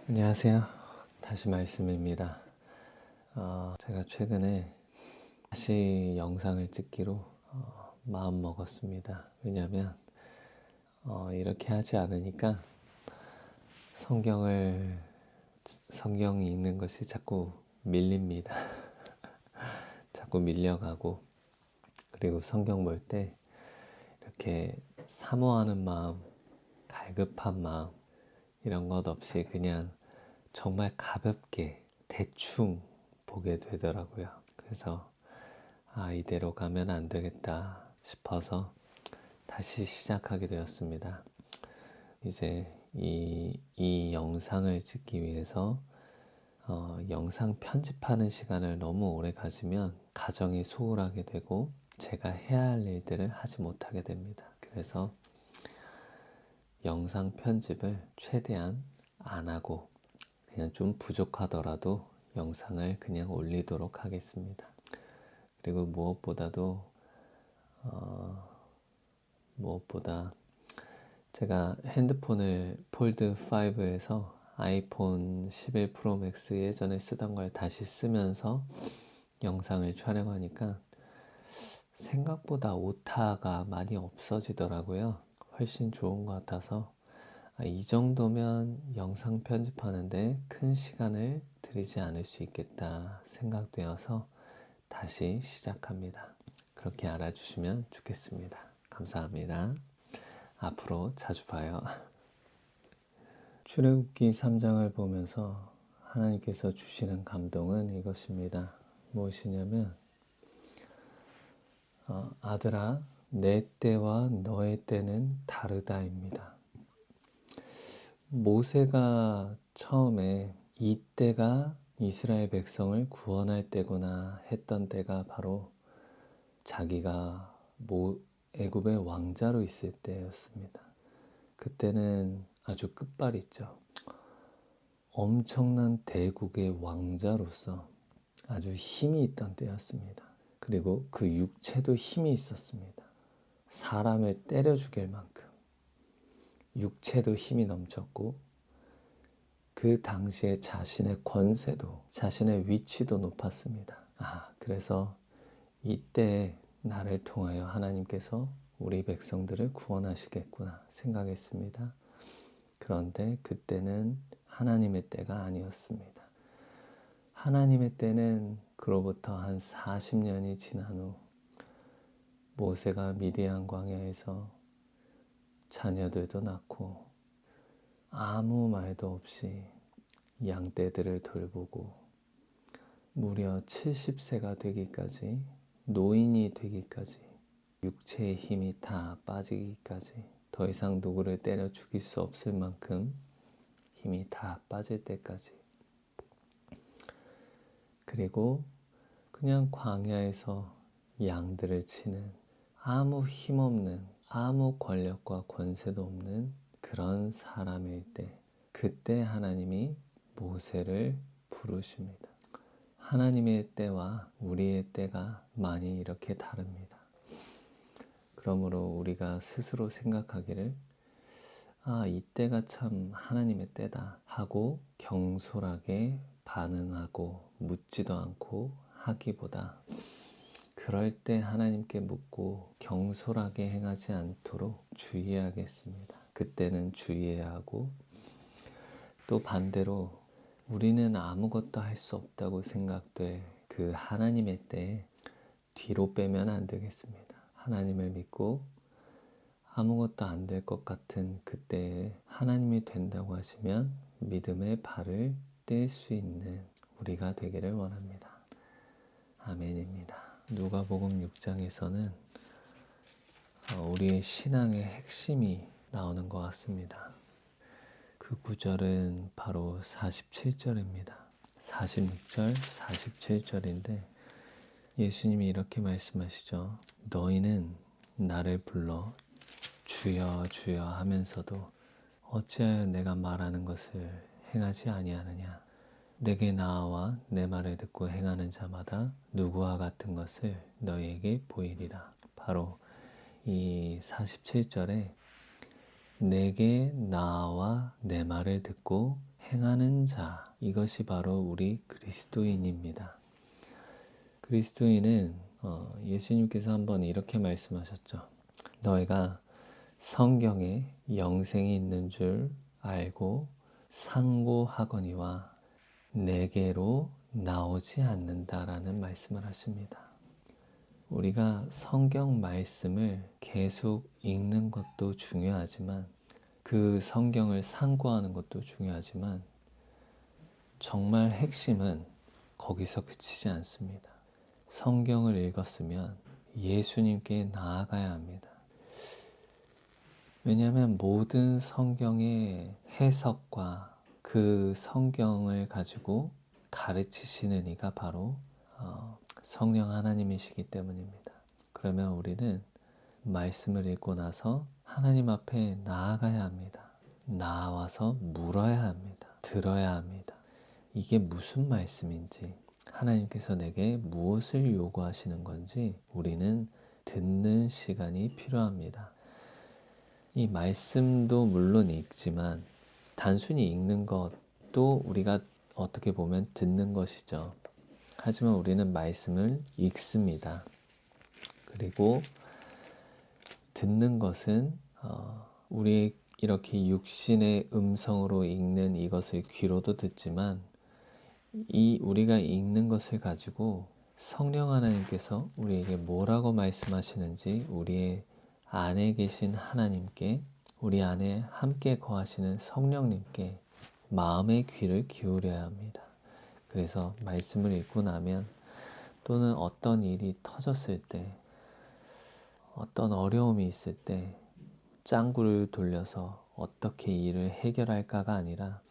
안녕하세요. 다시 말씀입니다. 제가 최근에 다시 영상을 찍기로 마음 먹었습니다. 왜냐하면 이렇게 하지 않으니까 성경이 읽는 것이 자꾸 밀립니다. 자꾸 밀려가고, 그리고 성경 볼 때 이렇게 사모하는 마음, 갈급한 마음 이런 것 없이 그냥 정말 가볍게 대충 보게 되더라고요. 그래서 이대로 가면 안 되겠다 싶어서 다시 시작하게 되었습니다. 이제 이 영상을 찍기 위해서 영상 편집하는 시간을 너무 오래 가지면 가정이 소홀하게 되고 제가 해야 할 일들을 하지 못하게 됩니다. 그래서 영상 편집을 최대한 안 하고 그냥 좀 부족하더라도 영상을 그냥 올리도록 하겠습니다. 그리고 무엇보다 제가 핸드폰을 폴드 5에서 아이폰 11 프로 맥스 예전에 쓰던 걸 다시 쓰면서 영상을 촬영하니까 생각보다 오타가 많이 없어지더라고요. 훨씬 좋은 것 같아서 이 정도면 영상 편집하는데 큰 시간을 들이지 않을 수 있겠다 생각되어서 다시 시작합니다. 그렇게 알아주시면 좋겠습니다. 감사합니다. 앞으로 자주 봐요. 출애굽기 3장을 보면서 하나님께서 주시는 감동은 이것입니다. 무엇이냐면 아들아 내 때와 너의 때는 다르다입니다. 모세가 처음에 이 때가 이스라엘 백성을 구원할 때구나 했던 때가 바로 자기가 애굽의 왕자로 있을 때였습니다. 그때는 아주 끝발이죠. 엄청난 대국의 왕자로서 아주 힘이 있던 때였습니다. 그리고 그 육체도 힘이 있었습니다. 사람을 때려 죽일 만큼 육체도 힘이 넘쳤고 그 당시에 자신의 권세도 자신의 위치도 높았습니다. 그래서 이때 나를 통하여 하나님께서 우리 백성들을 구원하시겠구나 생각했습니다. 그런데 그때는 하나님의 때가 아니었습니다. 하나님의 때는 그로부터 한 40년이 지난 후 모세가 미디안 광야에서 자녀들도 낳고 아무 말도 없이 양떼들을 돌보고 무려 70세가 되기까지, 노인이 되기까지, 육체의 힘이 다 빠지기까지, 더 이상 누구를 때려 죽일 수 없을 만큼 힘이 다 빠질 때까지, 그리고 그냥 광야에서 양들을 치는 아무 힘없는, 아무 권력과 권세도 없는 그런 사람일 때, 그때 하나님이 모세를 부르십니다. 하나님의 때와 우리의 때가 많이 이렇게 다릅니다. 그러므로 우리가 스스로 생각하기를 이때가 참 하나님의 때다 하고 경솔하게 반응하고 묻지도 않고 하기보다 그럴 때 하나님께 묻고 경솔하게 행하지 않도록 주의해야겠습니다. 그때는 주의해야 하고, 또 반대로 우리는 아무것도 할 수 없다고 생각될 그 하나님의 때에 뒤로 빼면 안 되겠습니다. 하나님을 믿고 아무것도 안 될 것 같은 그때에 하나님이 된다고 하시면 믿음의 발을 뗄 수 있는 우리가 되기를 원합니다. 아멘입니다. 누가복음 6장에서는 우리의 신앙의 핵심이 나오는 것 같습니다. 그 구절은 바로 47절입니다. 46절, 47절인데 예수님이 이렇게 말씀하시죠. 너희는 나를 불러 주여 주여 하면서도 어찌하여 내가 말하는 것을 행하지 아니하느냐. 내게 나아와 내 말을 듣고 행하는 자마다 누구와 같은 것을 너희에게 보이리라. 바로 이 47절에 내게 나아와 내 말을 듣고 행하는 자, 이것이 바로 우리 그리스도인입니다. 그리스도인은 예수님께서 한번 이렇게 말씀하셨죠. 너희가 성경에 영생이 있는 줄 알고 상고하거니와 내게로 나오지 않는다라는 말씀을 하십니다. 우리가 성경 말씀을 계속 읽는 것도 중요하지만 그 성경을 상고하는 것도 중요하지만 정말 핵심은 거기서 그치지 않습니다. 성경을 읽었으면 예수님께 나아가야 합니다. 왜냐하면 모든 성경의 해석과 그 성경을 가지고 가르치시는 이가 바로 성령 하나님이시기 때문입니다. 그러면 우리는 말씀을 읽고 나서 하나님 앞에 나아가야 합니다. 나와서 물어야 합니다. 들어야 합니다. 이게 무슨 말씀인지, 하나님께서 내게 무엇을 요구하시는 건지 우리는 듣는 시간이 필요합니다. 이 말씀도 물론 읽지만 단순히 읽는 것도 우리가 어떻게 보면 듣는 것이죠. 하지만 우리는 말씀을 읽습니다. 그리고 듣는 것은 우리 이렇게 육신의 음성으로 읽는 이것을 귀로도 듣지만 이 우리가 읽는 것을 가지고 성령 하나님께서 우리에게 뭐라고 말씀하시는지 우리의 안에 계신 하나님께, 우리 안에 함께 거하시는 성령님께 마음의 귀를 기울여야 합니다. 그래서 말씀을 읽고 나면 또는 어떤 일이 터졌을 때, 어떤 어려움이 있을 때 짱구를 돌려서 어떻게 일을 해결할까가 아니라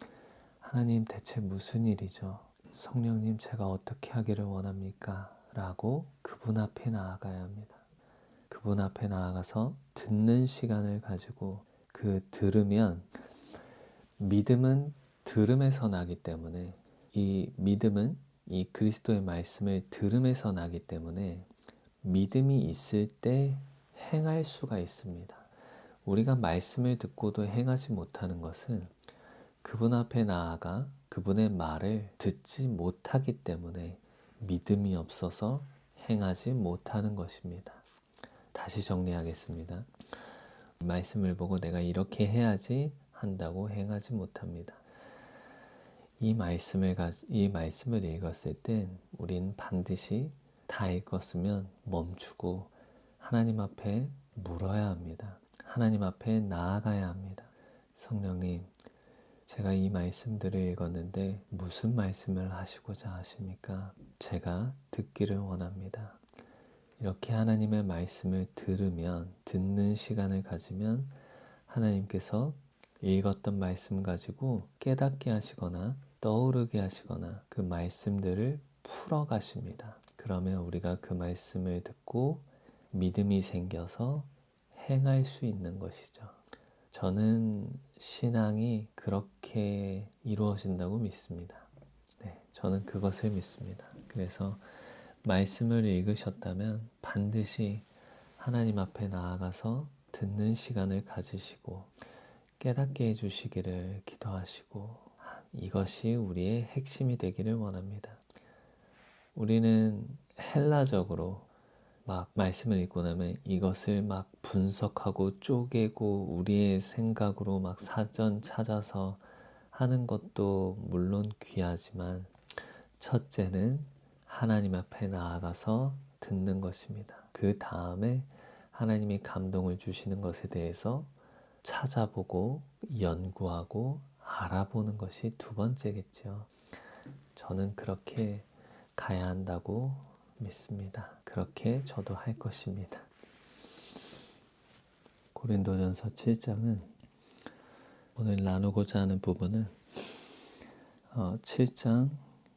하나님 대체 무슨 일이죠? 성령님 제가 어떻게 하기를 원합니까? 라고 그분 앞에 나아가야 합니다. 그분 앞에 나아가서 듣는 시간을 가지고 들으면 믿음은 들음에서 나기 때문에 이 믿음은 이 그리스도의 말씀을 들음에서 나기 때문에 믿음이 있을 때 행할 수가 있습니다. 우리가 말씀을 듣고도 행하지 못하는 것은 그분 앞에 나아가 그분의 말을 듣지 못하기 때문에 믿음이 없어서 행하지 못하는 것입니다. 다시 정리하겠습니다. 말씀을 보고 내가 이렇게 해야지 한다고 행하지 못합니다. 이 말씀을 읽었을 땐 우린 반드시 다 읽었으면 멈추고 하나님 앞에 물어야 합니다. 하나님 앞에 나아가야 합니다. 성령님, 제가 이 말씀들을 읽었는데 무슨 말씀을 하시고자 하십니까? 제가 듣기를 원합니다. 이렇게 하나님의 말씀을 듣는 시간을 가지면 하나님께서 읽었던 말씀 가지고 깨닫게 하시거나 떠오르게 하시거나 그 말씀들을 풀어 가십니다. 그러면 우리가 그 말씀을 듣고 믿음이 생겨서 행할 수 있는 것이죠. 저는 신앙이 그렇게 이루어진다고 믿습니다. 네, 저는 그것을 믿습니다. 그래서 말씀을 읽으셨다면 반드시 하나님 앞에 나아가서 듣는 시간을 가지시고 깨닫게 해주시기를 기도하시고 이것이 우리의 핵심이 되기를 원합니다. 우리는 헬라적으로 막 말씀을 읽고 나면 이것을 막 분석하고 쪼개고 우리의 생각으로 막 사전 찾아서 하는 것도 물론 귀하지만 첫째는 하나님 앞에 나아가서 듣는 것입니다. 그 다음에 하나님이 감동을 주시는 것에 대해서 찾아보고 연구하고 알아보는 것이 두 번째겠죠. 저는 그렇게 가야 한다고 믿습니다. 그렇게 저도 할 것입니다. 고린도전서 7장은 오늘 나누고자 하는 부분은 7장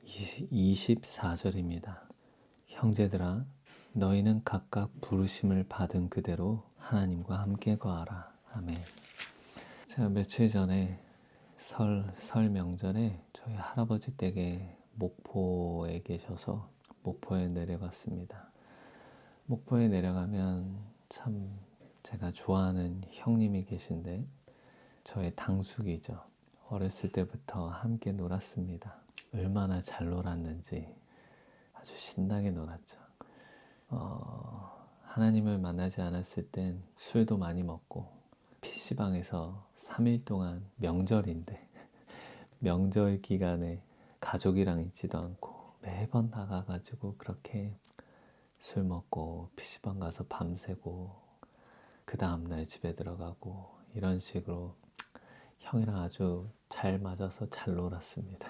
24절입니다. 형제들아 너희는 각각 부르심을 받은 그대로 하나님과 함께 거하라. 아멘. 제가 며칠 전에 설 명절에 저희 할아버지 댁에 목포에 계셔서 목포에 내려갔습니다. 목포에 내려가면 참 제가 좋아하는 형님이 계신데 저의 당숙이죠. 어렸을 때부터 함께 놀았습니다. 얼마나 잘 놀았는지 아주 신나게 놀았죠. 하나님을 만나지 않았을 땐 술도 많이 먹고 PC방에서 3일 동안 명절인데 명절 기간에 가족이랑 있지도 않고 매번 나가가지고 그렇게 술 먹고 PC방 가서 밤새고 그 다음날 집에 들어가고 이런 식으로 형이랑 아주 잘 맞아서 잘 놀았습니다.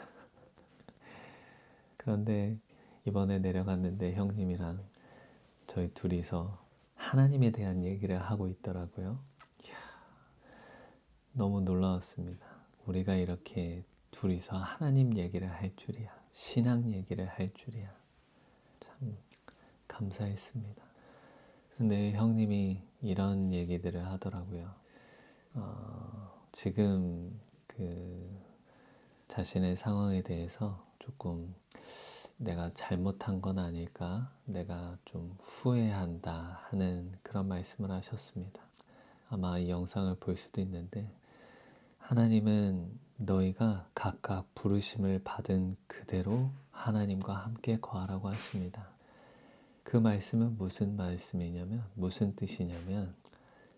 그런데 이번에 내려갔는데 형님이랑 저희 둘이서 하나님에 대한 얘기를 하고 있더라고요. 이야, 너무 놀라웠습니다. 우리가 이렇게 둘이서 하나님 얘기를 할 줄이야. 신앙 얘기를 할 줄이야. 참 감사했습니다. 근데 형님이 이런 얘기들을 하더라고요. 지금 그 자신의 상황에 대해서 조금 내가 잘못한 건 아닐까, 내가 좀 후회한다 하는 그런 말씀을 하셨습니다. 아마 이 영상을 볼 수도 있는데 하나님은 너희가 각각 부르심을 받은 그대로 하나님과 함께 거하라고 하십니다. 그 말씀은 무슨 말씀이냐면, 무슨 뜻이냐면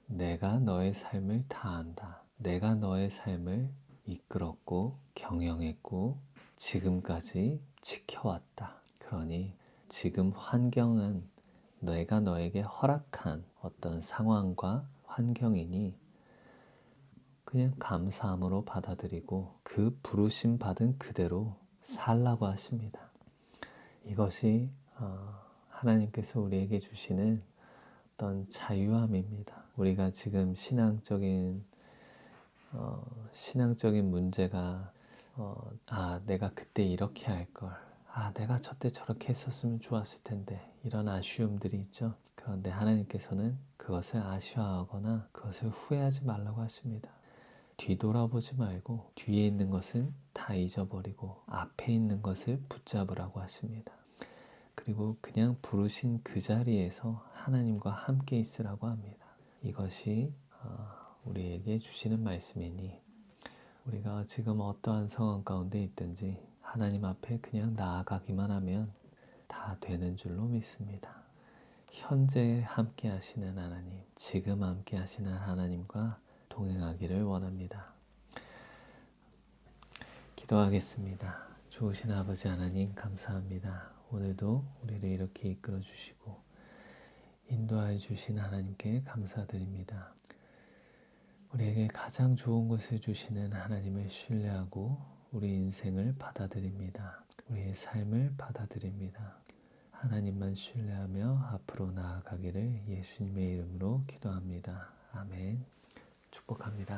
내가 너의 삶을 다 안다. 내가 너의 삶을 이끌었고 경영했고 지금까지 지켜왔다. 그러니 지금 환경은 내가 너에게 허락한 어떤 상황과 환경이니 그냥 감사함으로 받아들이고 그 부르심 받은 그대로 살라고 하십니다. 이것이 하나님께서 우리에게 주시는 어떤 자유함입니다. 우리가 지금 신앙적인 문제가 내가 그때 이렇게 할 걸, 내가 저때 저렇게 했었으면 좋았을 텐데 이런 아쉬움들이 있죠. 그런데 하나님께서는 그것을 아쉬워하거나 그것을 후회하지 말라고 하십니다. 뒤돌아보지 말고 뒤에 있는 것은 다 잊어버리고 앞에 있는 것을 붙잡으라고 하십니다. 그리고 그냥 부르신 그 자리에서 하나님과 함께 있으라고 합니다. 이것이 우리에게 주시는 말씀이니 우리가 지금 어떠한 상황 가운데 있든지 하나님 앞에 그냥 나아가기만 하면 다 되는 줄로 믿습니다. 현재 함께 하시는 하나님, 지금 함께 하시는 하나님과 동행하기를 원합니다. 기도하겠습니다. 좋으신 아버지 하나님 감사합니다. 오늘도 우리를 이렇게 이끌어 주시고 인도하여 주신 하나님께 감사드립니다. 우리에게 가장 좋은 것을 주시는 하나님을 신뢰하고 우리 인생을 받아들입니다. 우리의 삶을 받아들입니다. 하나님만 신뢰하며 앞으로 나아가기를 예수님의 이름으로 기도합니다. 아멘. 축복합니다.